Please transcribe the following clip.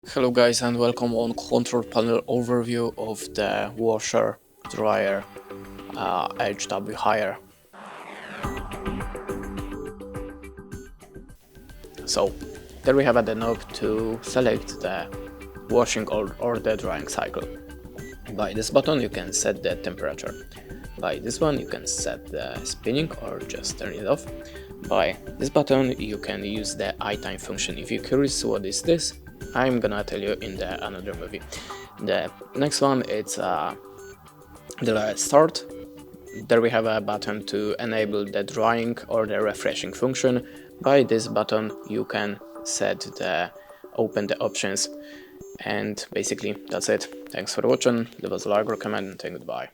Hello guys and welcome on control panel overview of the washer dryer HW HAIER. So there we have the knob to select the washing or the drying cycle. By this button you can set the temperature. By this one you can set the spinning or just turn it off. By this button you can use the iTime function. If you're curious what is this, I'm gonna tell you in the another movie. The next one it's the start. There we have a button to enable the drying or the refreshing function. By this button you can open the options, and basically that's it. Thanks for watching. Leave us a like, recommend, and goodbye.